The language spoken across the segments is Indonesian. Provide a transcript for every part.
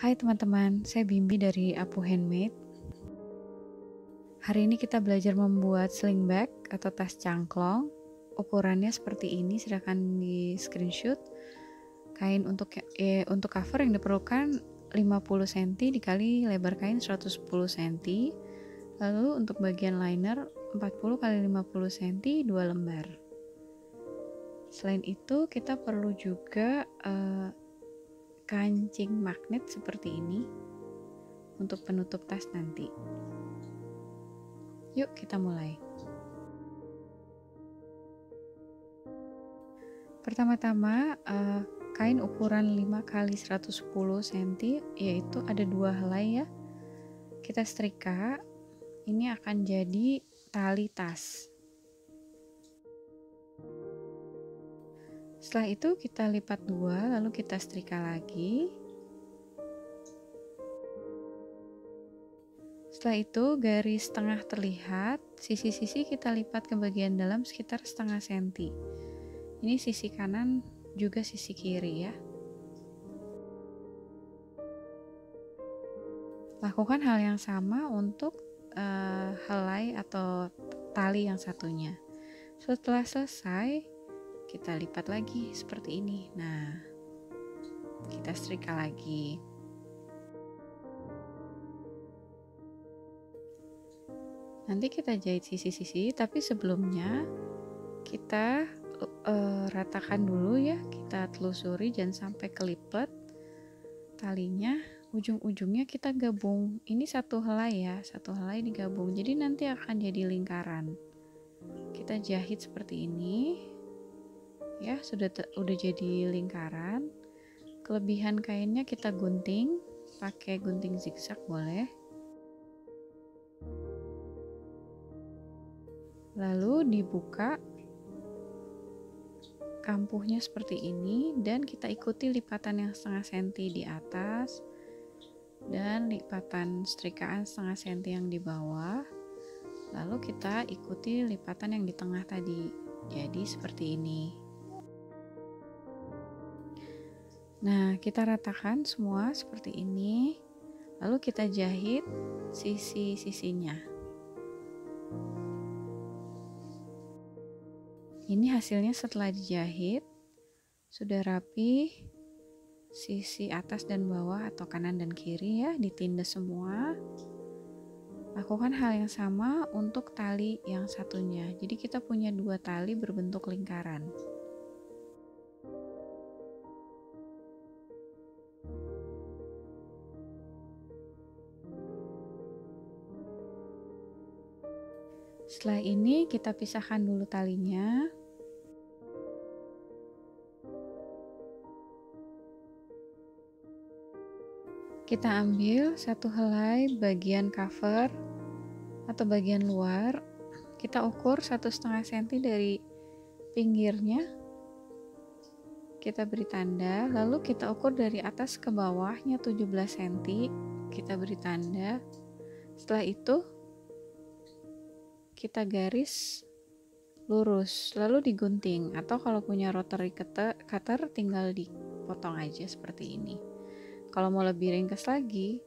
Hai teman-teman, saya Bimbi dari Apu Handmade. Hari ini kita belajar membuat sling bag atau tas cangklong. Ukurannya seperti ini, silakan di screenshot. Kain untuk cover yang diperlukan 50 cm dikali lebar kain 110 cm. Lalu untuk bagian liner 40 x 50 cm 2 lembar. Selain itu kita perlu juga kancing magnet seperti ini untuk penutup tas nanti. Yuk kita mulai. Pertama-tama kain ukuran 5 x 110 cm, yaitu ada 2 helai ya. Kita setrika. Ini akan jadi tali tas. Setelah itu kita lipat 2, lalu kita setrika lagi. Setelah itu garis tengah terlihat, sisi-sisi kita lipat ke bagian dalam sekitar setengah senti. Ini sisi kanan juga sisi kiri ya. Lakukan hal yang sama untuk helai atau tali yang satunya. Setelah selesai, kita lipat lagi seperti ini. Nah, kita setrika lagi. Nanti kita jahit sisi-sisi, tapi sebelumnya kita ratakan dulu ya. Kita telusuri jangan sampai kelipet talinya. Ujung-ujungnya kita gabung. Ini satu helai ya, satu helai digabung. Jadi nanti akan jadi lingkaran. Kita jahit seperti ini. Ya, udah jadi lingkaran. Kelebihan kainnya kita gunting, pakai gunting zigzag boleh. Lalu dibuka kampuhnya seperti ini dan kita ikuti lipatan yang setengah senti di atas dan lipatan setrikaan setengah senti yang di bawah. Lalu kita ikuti lipatan yang di tengah tadi. Jadi seperti ini. Nah, kita ratakan semua seperti ini. Lalu kita jahit sisi-sisinya. Ini hasilnya setelah dijahit. Sudah rapi. Sisi atas dan bawah atau kanan dan kiri ya, ditindas semua. Lakukan hal yang sama untuk tali yang satunya. Jadi kita punya 2 tali berbentuk lingkaran. Setelah ini kita pisahkan dulu talinya. Kita ambil satu helai bagian cover atau bagian luar. Kita ukur 1,5 cm dari pinggirnya. Kita beri tanda, lalu kita ukur dari atas ke bawahnya 17 cm. Kita beri tanda. Setelah itu kita garis lurus, lalu digunting, atau kalau punya rotary cutter tinggal dipotong aja seperti ini. Kalau mau lebih ringkas lagi,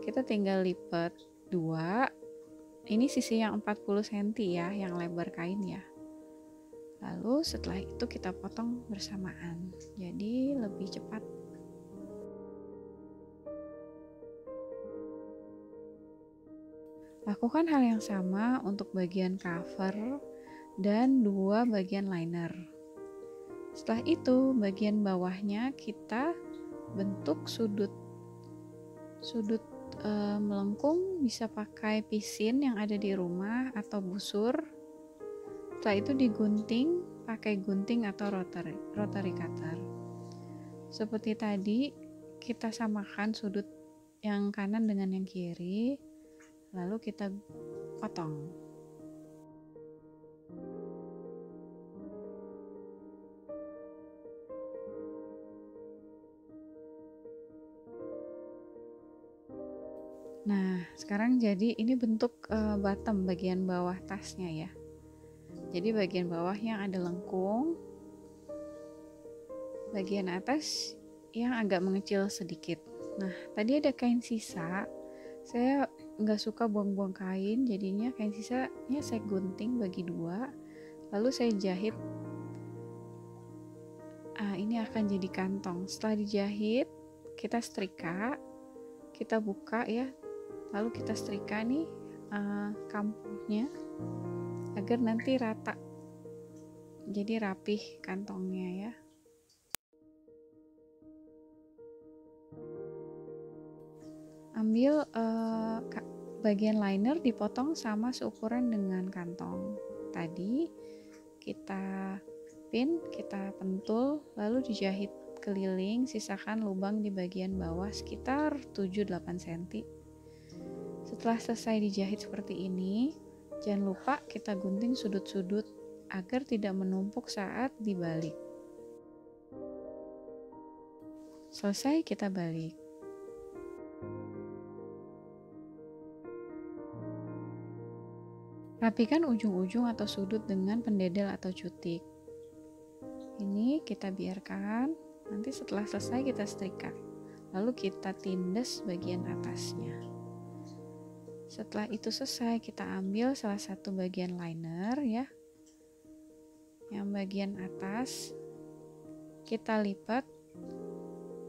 kita tinggal lipat 2. Ini sisi yang 40 cm ya, yang lebar kain ya. Lalu setelah itu kita potong bersamaan, jadi lebih cepat. Lakukan hal yang sama untuk bagian cover dan 2 bagian liner. Setelah itu, bagian bawahnya kita bentuk sudut melengkung, bisa pakai pisin yang ada di rumah atau busur. Setelah itu digunting pakai gunting atau rotary cutter. Seperti tadi, kita samakan sudut yang kanan dengan yang kiri, lalu kita potong. Nah, sekarang jadi ini bentuk bottom, bagian bawah tasnya ya. Jadi bagian bawah yang ada lengkung, bagian atas yang agak mengecil sedikit. Nah, tadi ada kain sisa, saya nggak suka buang-buang kain, jadinya kain sisanya saya gunting bagi dua, lalu saya jahit. Ini akan jadi kantong. Setelah dijahit, kita setrika, kita buka ya, lalu kita setrika nih kampungnya agar nanti rata, jadi rapih kantongnya ya. Ambil bagian liner, dipotong sama seukuran dengan kantong tadi, kita pin, kita pentul, lalu dijahit keliling, sisakan lubang di bagian bawah sekitar 7-8 cm. Setelah selesai dijahit seperti ini, jangan lupa kita gunting sudut-sudut agar tidak menumpuk saat dibalik. Selesai, kita balik. Rapikan ujung-ujung atau sudut dengan pendedel atau cutik. Ini kita biarkan, nanti setelah selesai kita setrika, lalu kita tindes bagian atasnya. Setelah itu selesai, kita ambil salah satu bagian liner ya, yang bagian atas kita lipat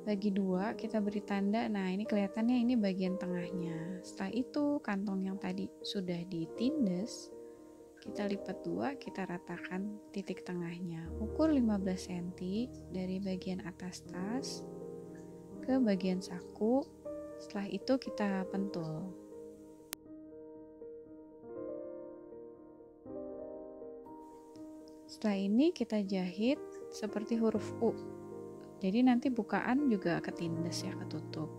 bagi dua, kita beri tanda. Nah, ini kelihatannya ini bagian tengahnya. Setelah itu kantong yang tadi sudah ditindes, kita lipat dua, kita ratakan titik tengahnya. Ukur 15 cm dari bagian atas tas ke bagian saku. Setelah itu kita pentul. Setelah ini kita jahit seperti huruf U. Jadi nanti bukaan juga ketindes ya, ketutup.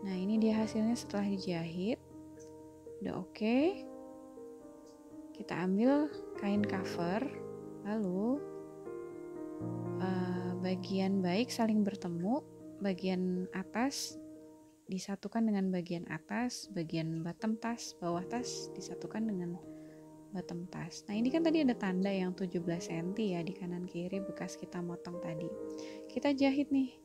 Nah, ini dia hasilnya setelah dijahit. Udah oke. Kita ambil kain cover, lalu bagian baik saling bertemu, bagian atas disatukan dengan bagian atas, bagian bottom tas, bawah tas disatukan dengan bottom tas. Nah, ini kan tadi ada tanda yang 17 cm ya di kanan kiri bekas kita motong tadi. Kita jahit nih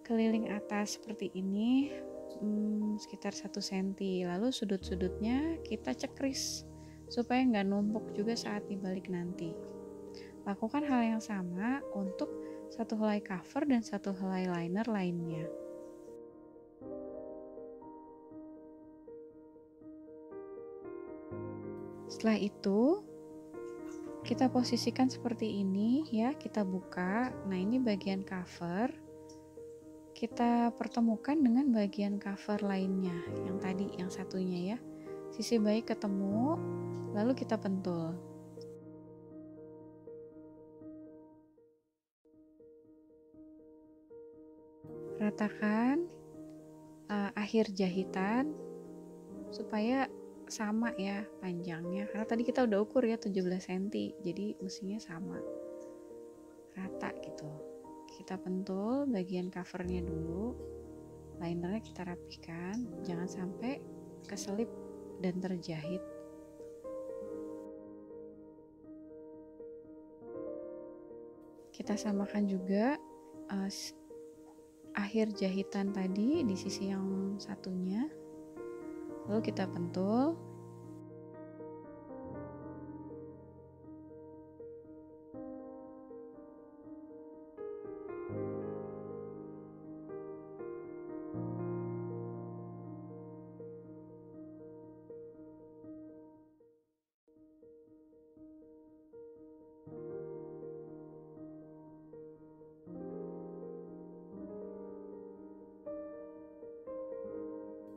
keliling atas seperti ini, sekitar 1 cm, lalu sudut-sudutnya kita cekris supaya nggak numpuk juga saat dibalik nanti. Lakukan hal yang sama untuk satu helai cover dan satu helai liner lainnya. Setelah itu kita posisikan seperti ini ya, kita buka. Nah, ini bagian cover, kita pertemukan dengan bagian cover lainnya yang tadi, yang satunya ya, sisi baik ketemu, lalu kita pentul. Ratakan akhir jahitan supaya sama ya panjangnya, karena tadi kita udah ukur ya 17 cm, jadi mestinya sama rata gitu. Kita pentul bagian covernya dulu, linernya kita rapikan, jangan sampai keselip dan terjahit. Kita samakan juga akhir jahitan tadi di sisi yang satunya, lalu kita pentul.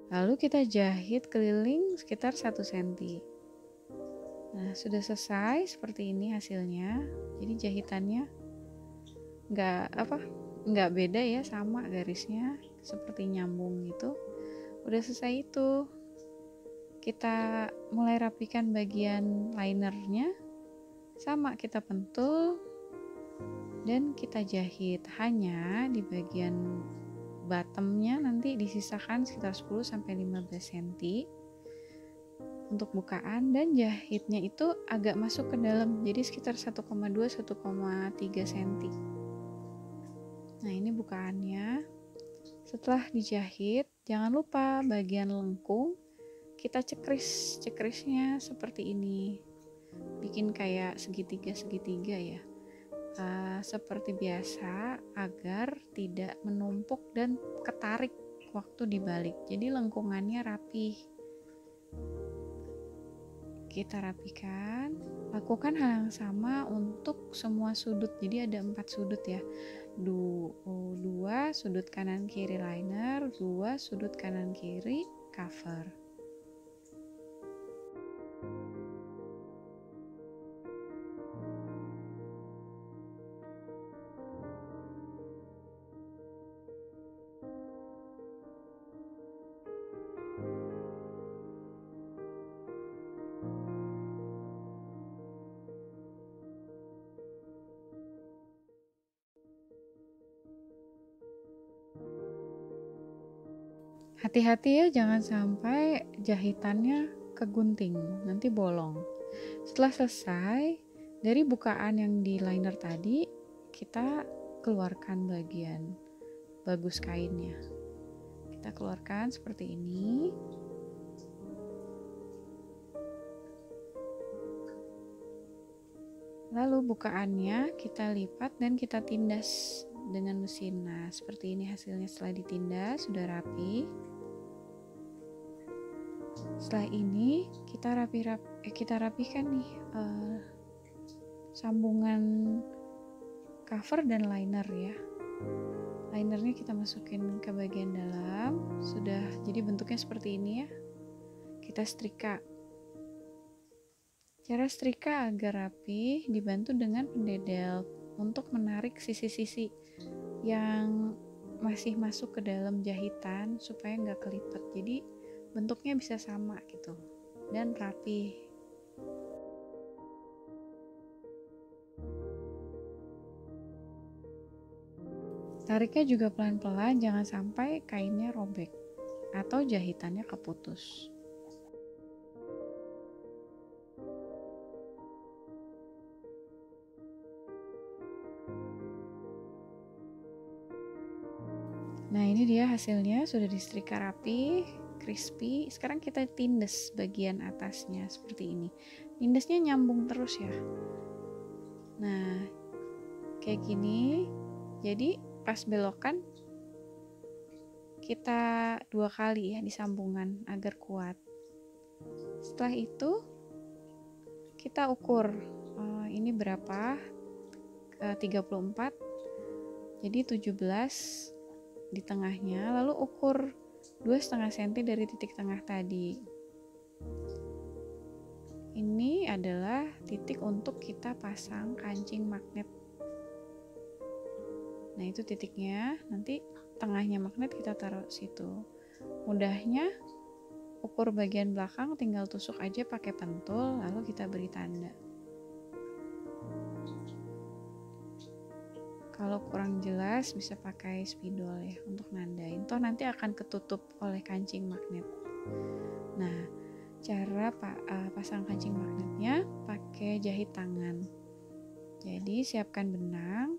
Lalu kita jahit keliling sekitar 1 cm. Nah, sudah selesai seperti ini hasilnya. Jadi jahitannya nggak beda ya, sama garisnya seperti nyambung gitu. Udah selesai itu, kita mulai rapikan bagian linernya, sama kita pentul dan kita jahit. Hanya di bagian bottomnya nanti disisakan sekitar 10-15 cm untuk bukaan, dan jahitnya itu agak masuk ke dalam, jadi sekitar 1,2-1,3 cm. Nah, ini bukaannya Setelah dijahit, jangan lupa bagian lengkung kita cekrisnya seperti ini. Bikin kayak segitiga-segitiga ya. Seperti biasa agar tidak menumpuk dan ketarik waktu dibalik. Jadi lengkungannya rapih. Kita rapikan. Lakukan hal yang sama untuk semua sudut. Jadi ada 4 sudut ya. 2 sudut kanan kiri liner, 2 sudut kanan kiri cover. Hati-hati ya, jangan sampai jahitannya kegunting, nanti bolong. Setelah selesai, dari bukaan yang di liner tadi, kita keluarkan bagian bagus kainnya. Kita keluarkan seperti ini. Lalu bukaannya kita lipat dan kita tindas dengan mesin. Nah, seperti ini hasilnya setelah ditindas, sudah rapi. Setelah ini kita rapikan nih sambungan cover dan liner ya. Linernya kita masukin ke bagian dalam, sudah jadi bentuknya seperti ini ya. Kita setrika. Cara setrika agar rapi dibantu dengan pendedel untuk menarik sisi-sisi yang masih masuk ke dalam jahitan supaya nggak kelipet. Jadi bentuknya bisa sama gitu dan rapi. Tariknya juga pelan-pelan, jangan sampai kainnya robek atau jahitannya keputus. Nah, ini dia hasilnya, sudah disetrika rapi, crispy. Sekarang kita tindas bagian atasnya seperti ini. Tindasnya nyambung terus ya. Nah, kayak gini. Jadi pas belokan kita 2 kali ya di sambungan agar kuat. Setelah itu kita ukur ini berapa, 34, jadi 17 di tengahnya, lalu ukur 2,5 cm dari titik tengah tadi. Ini adalah titik untuk kita pasang kancing magnet. Nah, itu titiknya, nanti tengahnya magnet kita taruh situ. Mudahnya ukur bagian belakang, tinggal tusuk aja pakai pentul, lalu kita beri tanda. Kalau kurang jelas bisa pakai spidol ya untuk nandain. Toh nanti akan ketutup oleh kancing magnet. Nah, cara pasang kancing magnetnya pakai jahit tangan. Jadi siapkan benang,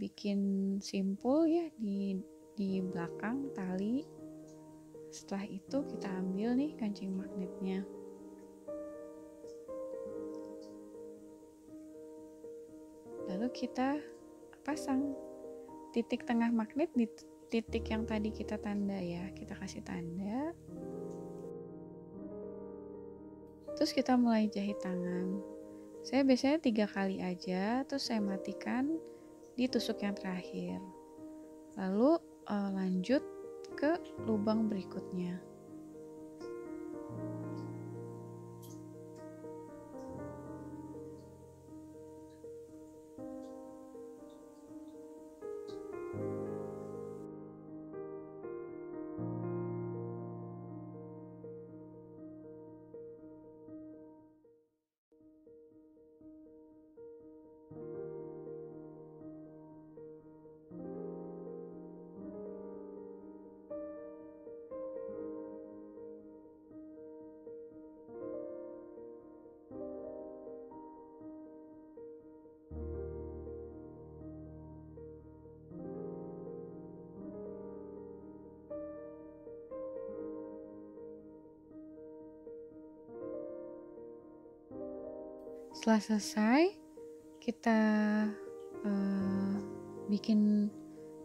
bikin simpul ya di belakang tali. Setelah itu kita ambil nih kancing magnetnya. Lalu kita pasang titik tengah magnet di titik yang tadi kita tanda ya. Kita kasih tanda. Terus kita mulai jahit tangan. Saya biasanya 3 kali aja, terus saya matikan di tusuk yang terakhir. Lalu lanjut ke lubang berikutnya. Setelah selesai, kita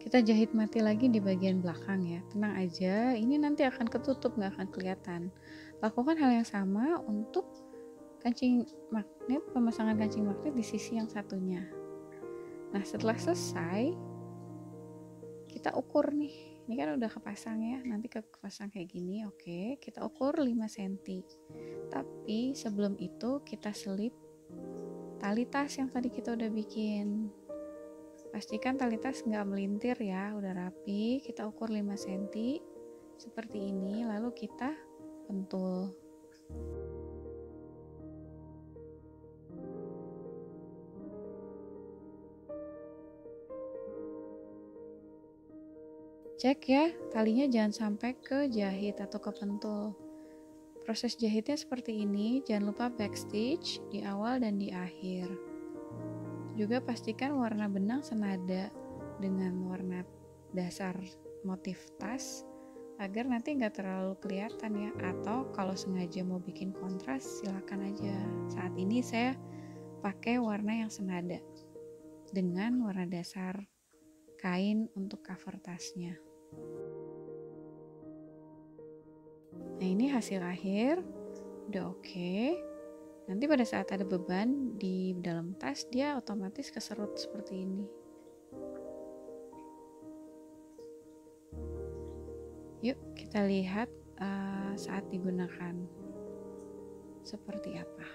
kita jahit mati lagi di bagian belakang ya. Tenang aja, ini nanti akan ketutup, nggak akan kelihatan. Lakukan hal yang sama untuk kancing magnet, pemasangan kancing magnet di sisi yang satunya. Nah, setelah selesai, kita ukur nih. Ini kan udah kepasang ya, nanti kepasang kayak gini. Oke, kita ukur 5 cm. Tapi sebelum itu kita selip tali tas yang tadi kita udah bikin. Pastikan tali tas nggak melintir ya, udah rapi. Kita ukur 5 cm seperti ini, lalu kita pentul. Cek ya, talinya jangan sampai ke jahit atau ke pentul. Proses jahitnya seperti ini, jangan lupa backstitch di awal dan di akhir. Juga pastikan warna benang senada dengan warna dasar motif tas agar nanti nggak terlalu kelihatan ya. Atau kalau sengaja mau bikin kontras silakan aja. Saat ini saya pakai warna yang senada dengan warna dasar kain untuk cover tasnya. Nah, ini hasil akhir udah oke. Nanti pada saat ada beban di dalam tas, dia otomatis keserut seperti ini. Yuk kita lihat saat digunakan seperti apa.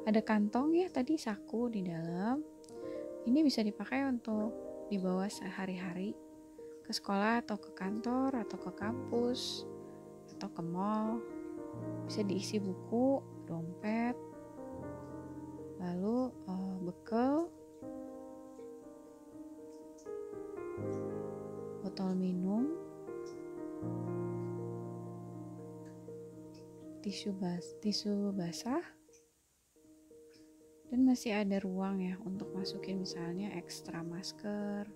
Ada kantong ya tadi, saku di dalam. Ini bisa dipakai untuk dibawa sehari-hari ke sekolah atau ke kantor atau ke kampus atau ke mall. Bisa diisi buku, dompet, lalu bekal, botol minum, tisu basah, dan masih ada ruang ya untuk masukin misalnya ekstra masker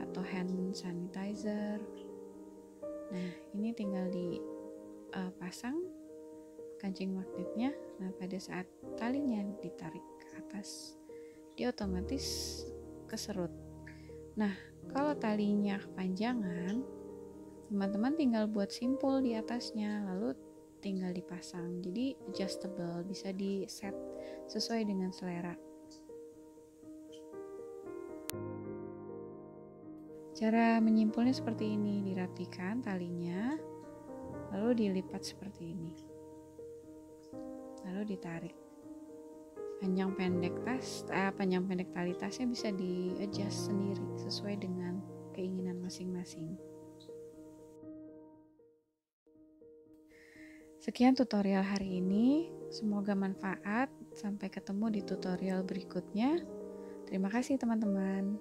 atau hand sanitizer. Nah, ini tinggal dipasang kancing magnetnya. Nah, pada saat talinya ditarik ke atas, dia otomatis keserut. Nah, kalau talinya kepanjangan, teman-teman tinggal buat simpul di atasnya, lalu tinggal dipasang. Jadi adjustable, bisa di set sesuai dengan selera. Cara menyimpulnya seperti ini, dirapikan talinya, lalu dilipat seperti ini, lalu ditarik. Panjang pendek tali tasnya bisa di adjust sendiri sesuai dengan keinginan masing-masing. Sekian tutorial hari ini, semoga manfaat. Sampai ketemu di tutorial berikutnya. Terima kasih teman-teman.